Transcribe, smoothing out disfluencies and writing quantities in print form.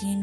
3